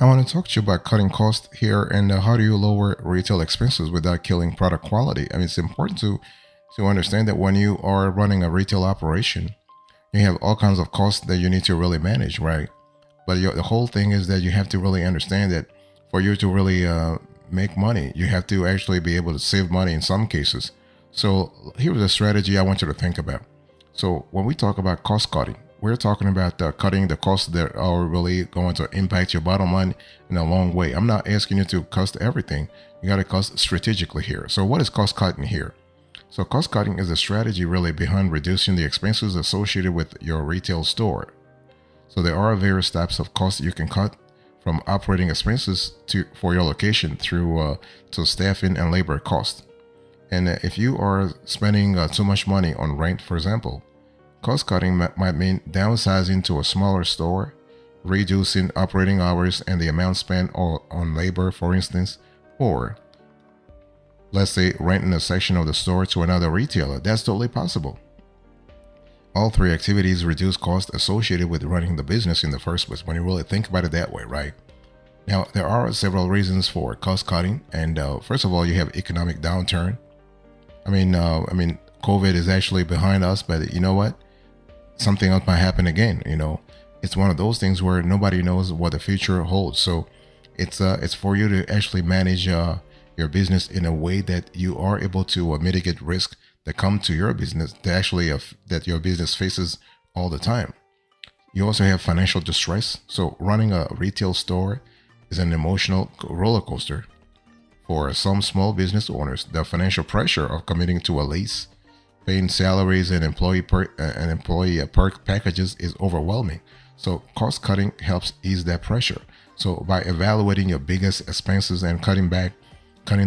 I want to talk to you about cutting costs here and how do you lower retail expenses without killing product quality. I mean, it's important to understand that when you are running a retail operation, you have all kinds of costs that you need to really manage, right? But the whole thing is that you have to really understand that for you to really make money, you have to actually be able to save money in some cases. So here's a strategy I want you to think about. So when we talk about cost cutting, we're talking about cutting the costs that are really going to impact your bottom line in a long way. I'm not asking you to cost everything. You got to cost strategically here. So what is cost cutting here? So cost cutting is a strategy really behind reducing the expenses associated with your retail store. So there are various types of costs you can cut, from operating expenses to for your location through to staffing and labor costs. And if you are spending too much money on rent, for example, cost cutting might mean downsizing to a smaller store, reducing operating hours and the amount spent on labor, for instance, or let's say renting a section of the store to another retailer. That's totally possible. All three activities reduce costs associated with running the business in the first place, when you really think about it that way, right? Now, there are several reasons for cost cutting, and first of all, you have economic downturn. I mean, COVID is actually behind us, but you know what? Something else might happen again. It's one of those things where nobody knows what the future holds. So it's for you to actually manage your business in a way that you are able to mitigate risk that come to your business, that actually that your business faces all the time. You also have financial distress. So running a retail store is an emotional roller coaster. For some small business owners, the financial pressure of committing to a lease, paying salaries, and employee perk packages is overwhelming. So cost cutting helps ease that pressure. So by evaluating your biggest expenses and cutting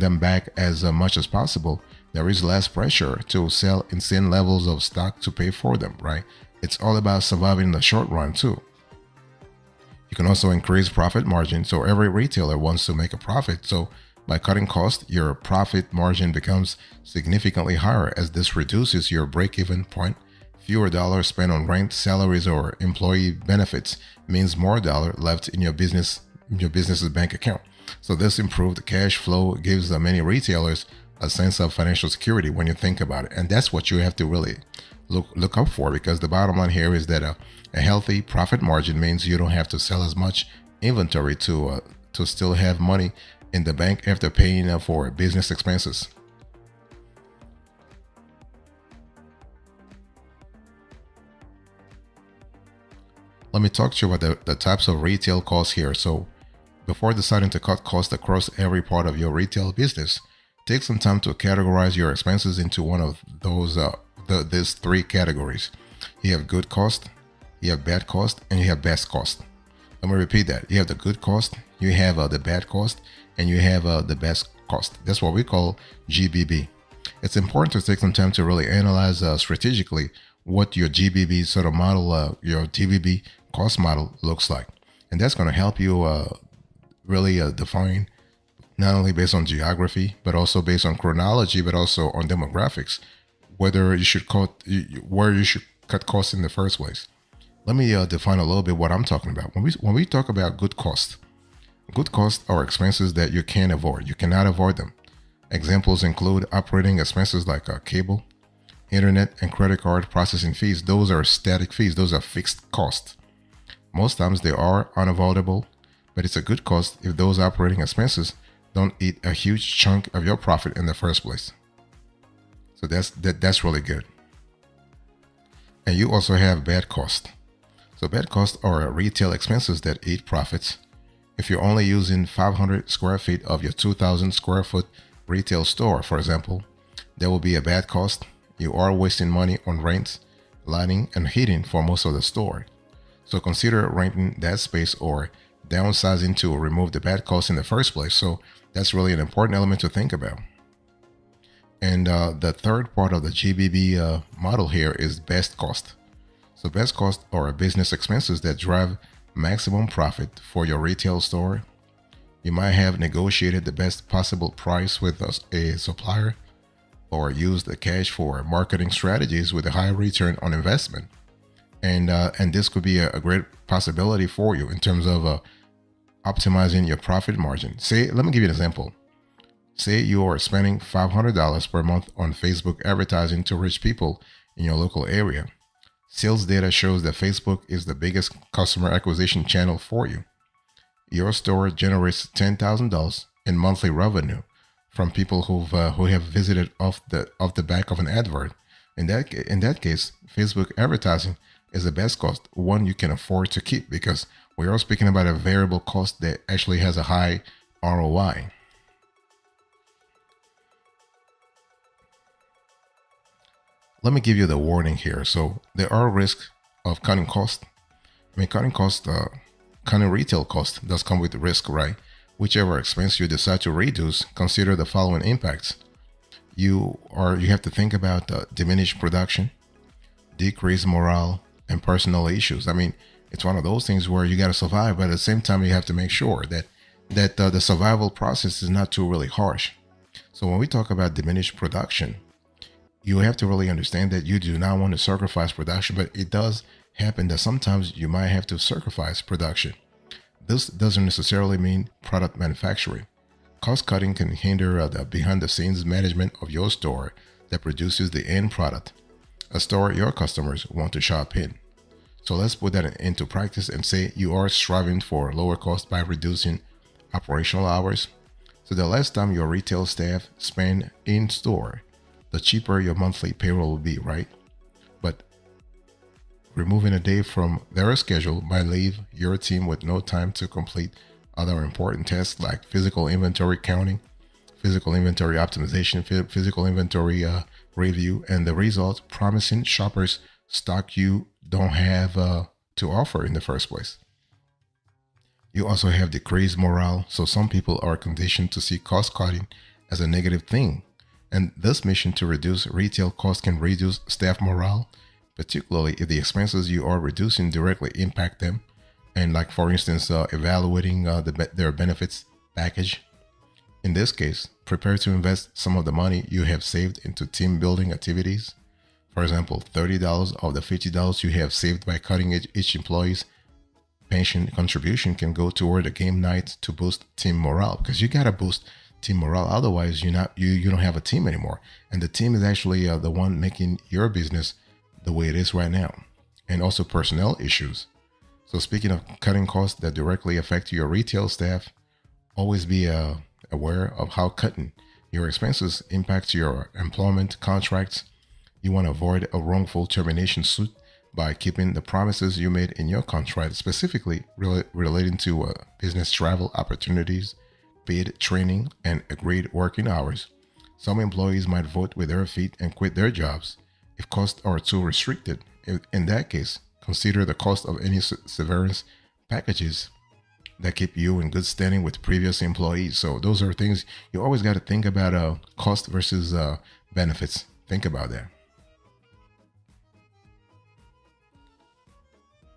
them back as much as possible, there is less pressure to sell insane levels of stock to pay for them, right? It's all about surviving in the short run too. You can also increase profit margin. So every retailer wants to make a profit. So by cutting costs, your profit margin becomes significantly higher, as this reduces your break-even point. Fewer dollars spent on rent, salaries, or employee benefits means more dollar left in your business's bank account. So this improved cash flow gives many retailers a sense of financial security when you think about it, and that's what you have to really look up for, because the bottom line here is that a healthy profit margin means you don't have to sell as much inventory to still have money in the bank after paying for business expenses. Let me talk to you about the types of retail costs here. So before deciding to cut costs across every part of your retail business, take some time to categorize your expenses into one of these three categories. You have good cost, you have bad cost, and you have best cost. Let me repeat that. You have the good cost, you have the bad cost, and you have the best cost. That's what we call GBB. It's important to take some time to really analyze strategically what your GBB sort of model, your GBB cost model looks like. And that's going to help you really define, not only based on geography, but also based on chronology, but also on demographics, whether you should where you should cut costs in the first place. Let me define a little bit what I'm talking about. When we talk about good costs are expenses that you can't avoid. You cannot avoid them. Examples include operating expenses like cable, internet, and credit card processing fees. Those are static fees. Those are fixed costs. Most times they are unavoidable, but it's a good cost if those operating expenses don't eat a huge chunk of your profit in the first place. So that's really good. And you also have bad costs. So bad costs are retail expenses that eat profits. If you're only using 500 square feet of your 2,000 square foot retail store, for example, there will be a bad cost. You are wasting money on rent, lighting, and heating for most of the store. So consider renting that space or downsizing to remove the bad costs in the first place. So that's really an important element to think about. And the third part of the GBB model here is best cost. So best cost are business expenses that drive maximum profit for your retail store. You might have negotiated the best possible price with a supplier, or used the cash for marketing strategies with a high return on investment. And this could be a great possibility for you in terms of optimizing your profit margin. Say, let me give you an example. Say you are spending $500 per month on Facebook advertising to reach people in your local area. Sales data shows that Facebook is the biggest customer acquisition channel for you. Your store generates $10,000 in monthly revenue from people who have visited off the back of an advert. In that case, Facebook advertising is the best cost, one you can afford to keep, because we are speaking about a variable cost that actually has a high ROI. Let me give you the warning here. So there are risks of cutting costs. I mean, cutting retail cost does come with risk, right? Whichever expense you decide to reduce, consider the following impacts. You have to think about diminished production, decreased morale, and personal issues. I mean, it's one of those things where you got to survive, but at the same time, you have to make sure that the survival process is not too really harsh. So when we talk about diminished production, you have to really understand that you do not want to sacrifice production, but it does happen that sometimes you might have to sacrifice production. This doesn't necessarily mean product manufacturing. Cost cutting can hinder the behind the scenes management of your store that produces the end product, a store your customers want to shop in. So let's put that into practice and say you are striving for lower cost by reducing operational hours. So the less time your retail staff spend in store, the cheaper your monthly payroll will be, right? But removing a day from their schedule might leave your team with no time to complete other important tasks like physical inventory counting, physical inventory optimization, physical inventory review, and the result, promising shoppers stock you don't have to offer in the first place. You also have decreased morale, so some people are conditioned to see cost cutting as a negative thing. And this mission to reduce retail costs can reduce staff morale, particularly if the expenses you are reducing directly impact them. And like, for instance, evaluating their benefits package. In this case, prepare to invest some of the money you have saved into team building activities. For example, $30 of the $50 you have saved by cutting each employee's pension contribution can go toward a game night to boost team morale, because you gotta boost team morale. Otherwise, you don't have a team anymore, and the team is actually the one making your business the way it is right now. And also personnel issues. So speaking of cutting costs that directly affect your retail staff, always be aware of how cutting your expenses impacts your employment contracts. You want to avoid a wrongful termination suit by keeping the promises you made in your contract, specifically relating to business travel opportunities, paid training, and agreed working hours. Some employees might vote with their feet and quit their jobs if costs are too restricted. In that case, consider the cost of any severance packages that keep you in good standing with previous employees. So those are things you always got to think about, cost versus benefits. Think about that.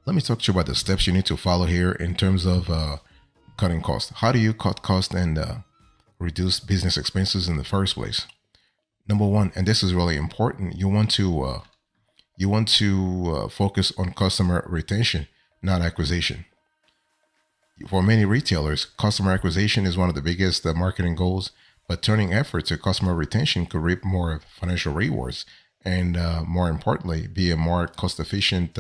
Let me talk to you about the steps you need to follow here in terms of cutting costs. How do you cut costs and reduce business expenses in the first place? Number one, and this is really important, you want to focus on customer retention, not acquisition. For many retailers, customer acquisition is one of the biggest marketing goals, but turning effort to customer retention could reap more financial rewards and, more importantly, be a more cost-efficient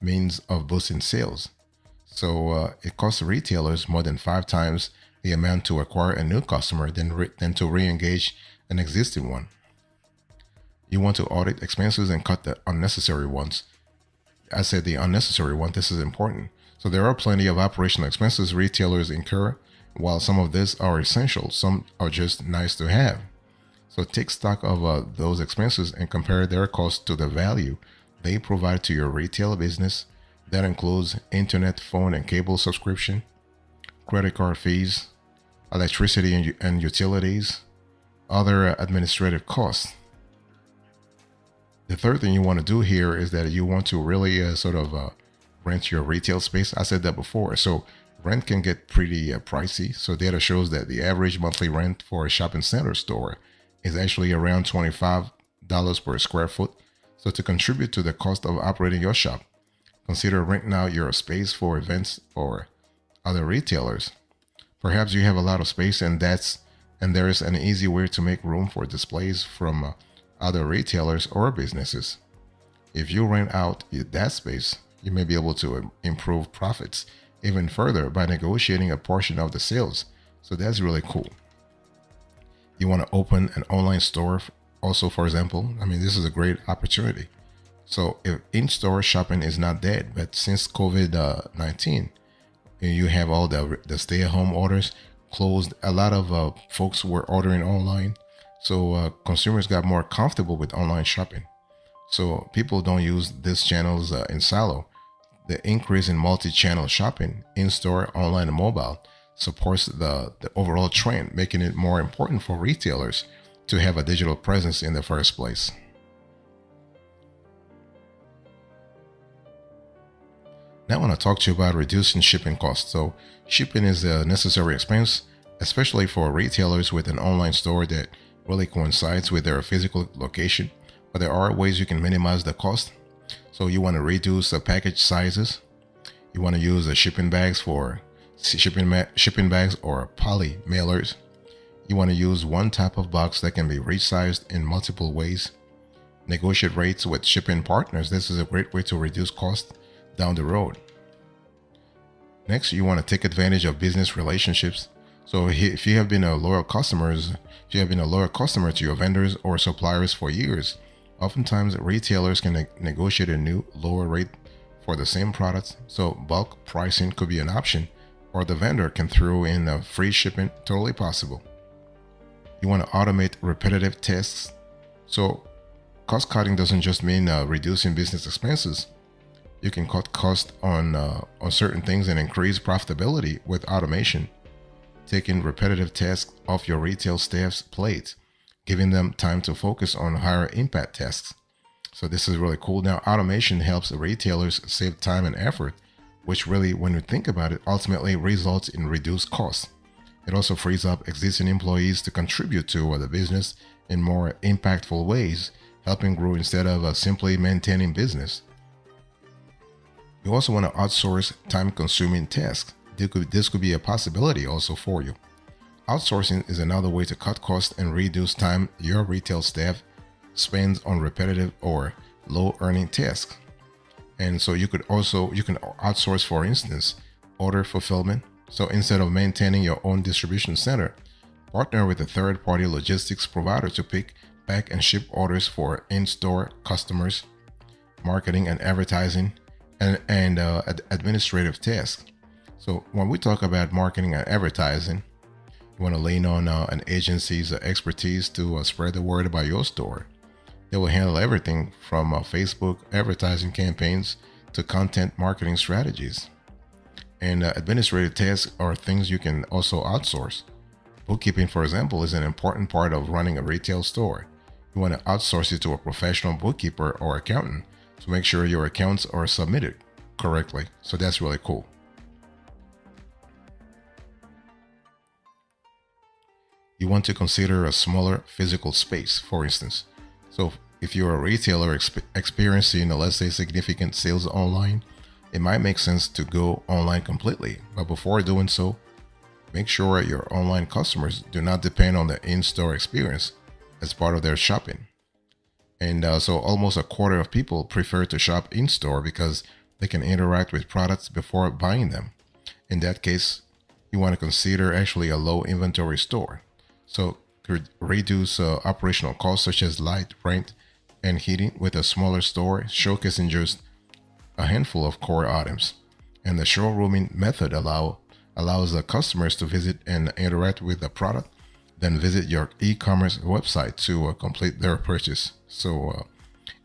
means of boosting sales. So it costs retailers more than 5 times the amount to acquire a new customer than to re-engage an existing one. You want to audit expenses and cut the unnecessary ones. I said the unnecessary one. This is important. So there are plenty of operational expenses retailers incur. While some of these are essential, some are just nice to have. So take stock of those expenses and compare their cost to the value they provide to your retail business. That includes internet, phone, and cable subscription, credit card fees, electricity and utilities, other administrative costs. The third thing you want to do here is that you want to really rent your retail space. I said that before. So rent can get pretty pricey. So data shows that the average monthly rent for a shopping center store is actually around $25 per square foot. So to contribute to the cost of operating your shop, consider renting out your space for events or other retailers. Perhaps you have a lot of space, and there is an easy way to make room for displays from other retailers or businesses. If you rent out that space, you may be able to improve profits even further by negotiating a portion of the sales. So that's really cool. You want to open an online store also, for example. I mean, this is a great opportunity. So if in-store shopping is not dead, but since COVID-19, you have all the stay-at-home orders closed. A lot of folks were ordering online, so consumers got more comfortable with online shopping. So people don't use these channels in silo. The increase in multi-channel shopping, in-store, online, and mobile, supports the overall trend, making it more important for retailers to have a digital presence in the first place. Now I want to talk to you about reducing shipping costs. So shipping is a necessary expense, especially for retailers with an online store that really coincides with their physical location. But there are ways you can minimize the cost. So you want to reduce the package sizes. You want to use the shipping bags for shipping bags or poly mailers. You want to use one type of box that can be resized in multiple ways. Negotiate rates with shipping partners. This is a great way to reduce costs down the road. Next, you want to take advantage of business relationships. So if you have been a loyal customer to your vendors or suppliers for years, oftentimes retailers can negotiate a new lower rate for the same products. So bulk pricing could be an option, or the vendor can throw in a free shipping, totally possible. You want to automate repetitive tasks. So cost cutting doesn't just mean reducing business expenses. You can cut costs on certain things and increase profitability with automation, taking repetitive tasks off your retail staff's plate, giving them time to focus on higher impact tasks. So this is really cool. Now, automation helps retailers save time and effort, which really, when you think about it, ultimately results in reduced costs. It also frees up existing employees to contribute to the business in more impactful ways, helping grow instead of simply maintaining business. You also want to outsource time-consuming tasks. This could be a possibility also for you. Outsourcing is another way to cut costs and reduce time your retail staff spends on repetitive or low-earning tasks. And so you can outsource, for instance, order fulfillment. So instead of maintaining your own distribution center, partner with a third-party logistics provider to pick, pack, and ship orders for in-store customers, marketing and advertising, and administrative tasks. So when we talk about marketing and advertising, you want to lean on an agency's expertise to spread the word about your store. They will handle everything from Facebook advertising campaigns to content marketing strategies. And administrative tasks are things you can also outsource. Bookkeeping, for example, is an important part of running a retail store. You want to outsource it to a professional bookkeeper or accountant to make sure your accounts are submitted correctly. So that's really cool. You want to consider a smaller physical space, for instance. So if you're a retailer experiencing, let's say, significant sales online, it might make sense to go online completely. But before doing so, make sure your online customers do not depend on the in-store experience as part of their shopping. And so almost a quarter of people prefer to shop in-store because they can interact with products before buying them. In that case, you want to consider actually a low inventory store. So reduce operational costs such as light, rent, and heating with a smaller store, showcasing just a handful of core items. And the showrooming method allows the customers to visit and interact with the product, then visit your e-commerce website to complete their purchase. So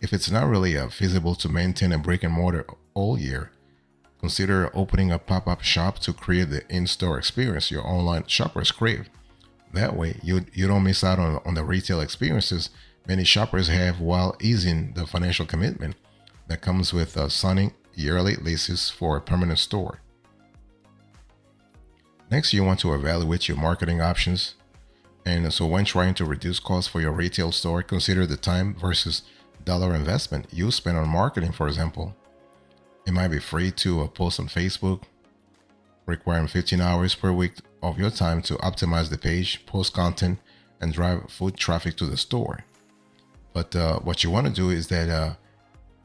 if it's not really feasible to maintain a brick and mortar all year, consider opening a pop-up shop to create the in-store experience your online shoppers crave. That way, you don't miss out on the retail experiences many shoppers have while easing the financial commitment that comes with signing yearly leases for a permanent store. Next, you want to evaluate your marketing options. And so when trying to reduce costs for your retail store, consider the time versus dollar investment you spend on marketing, for example. It might be free to post on Facebook, requiring 15 hours per week of your time to optimize the page, post content, and drive foot traffic to the store. But what you want to do is that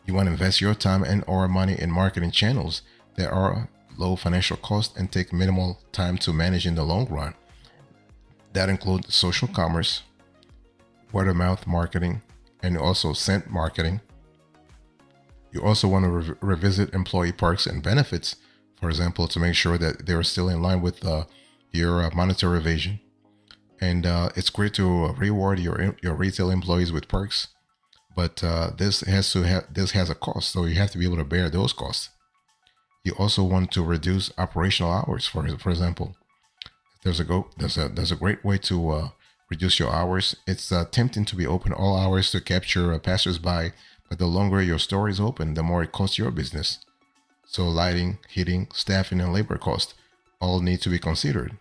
you want to invest your time and or money in marketing channels that are low financial cost and take minimal time to manage in the long run. That includes social commerce, word of mouth marketing, and also scent marketing. You also want to revisit employee perks and benefits, for example, to make sure that they're still in line with your monetary vision. And it's great to reward your retail employees with perks, but this has a cost, so you have to be able to bear those costs. You also want to reduce operational hours. For example, there's a great way to reduce your hours. It's tempting to be open all hours to capture passersby, but the longer your store is open, the more it costs your business. So lighting, heating, staffing, and labor costs all need to be considered.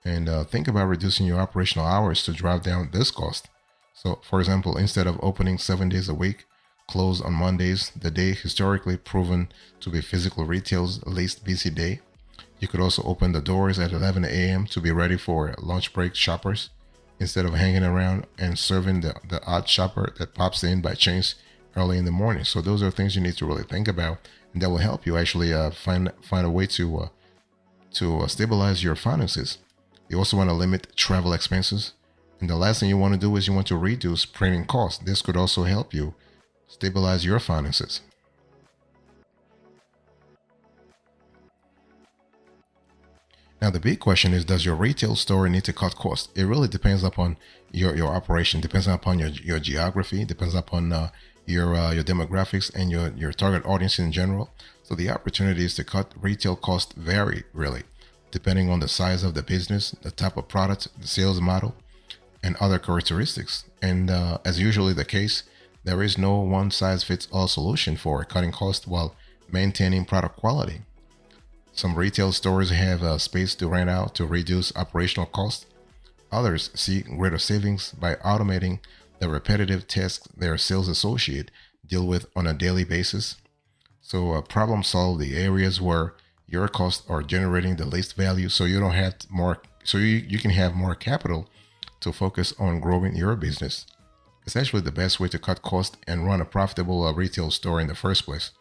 And think about reducing your operational hours to drive down this cost. So, for example, instead of opening 7 days a week, close on Mondays, the day historically proven to be physical retail's least busy day. You could also open the doors at 11 a.m. to be ready for lunch break shoppers instead of hanging around and serving the odd shopper that pops in by chance early in the morning. So those are things you need to really think about, and that will help you actually find a way to stabilize your finances. You also want to limit travel expenses. And the last thing you want to do is you want to reduce printing costs. This could also help you stabilize your finances. Now, the big question is, does your retail store need to cut costs? It really depends upon your operation, depends upon your geography, depends upon your demographics and your target audience in general. So the opportunities to cut retail costs vary, really, depending on the size of the business, the type of product, the sales model, and other characteristics. And as usually the case, there is no one size fits all solution for cutting costs while maintaining product quality. Some retail stores have space to rent out to reduce operational costs. Others see greater savings by automating the repetitive tasks their sales associates deal with on a daily basis. So problem solve the areas where your costs are generating the least value, so you don't have more, so you can have more capital to focus on growing your business. It's actually the best way to cut costs and run a profitable retail store in the first place.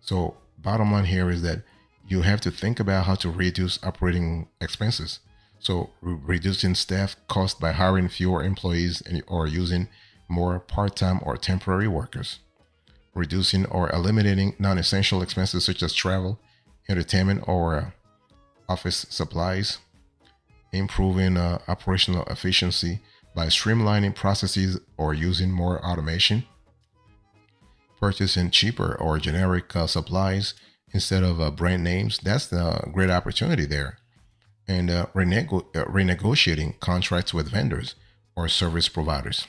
So bottom line here is that you have to think about how to reduce operating expenses. So reducing staff cost by hiring fewer employees or using more part-time or temporary workers. Reducing or eliminating non-essential expenses such as travel, entertainment, or office supplies. Improving operational efficiency by streamlining processes or using more automation. Purchasing cheaper or generic supplies instead of brand names. That's the great opportunity there. And renegotiating contracts with vendors or service providers.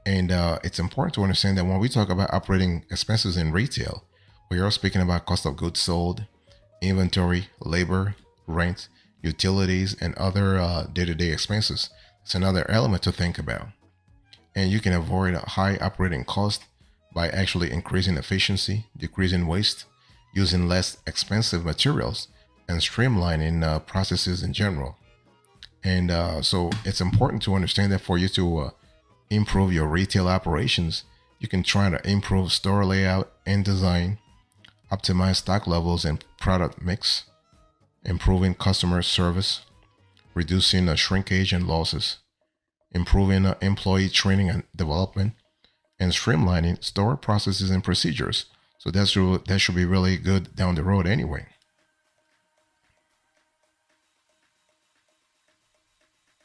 And it's important to understand that when we talk about operating expenses in retail, we are speaking about cost of goods sold, inventory, labor, rent, utilities, and other day-to-day expenses. It's another element to think about. And you can avoid a high operating cost by actually increasing efficiency, decreasing waste, using less expensive materials, and streamlining processes in general. And so it's important to understand that for you to improve your retail operations, you can try to improve store layout and design, optimize stock levels and product mix, improving customer service, reducing shrinkage and losses, improving employee training and development, and streamlining store processes and procedures. So that should be really good down the road anyway.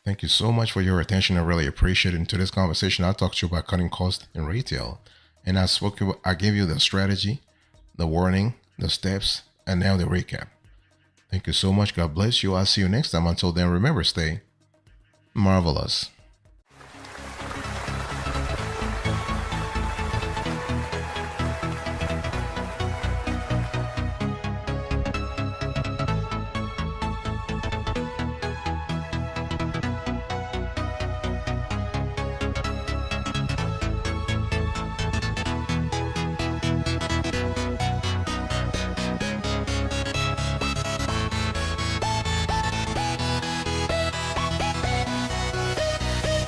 Thank you so much for your attention. I really appreciate it. In today's conversation, I talked to you about cutting costs in retail. And I gave you the strategy, the warning, the steps, and now the recap. Thank you so much. God bless you. I'll see you next time. Until then, remember, stay marvelous.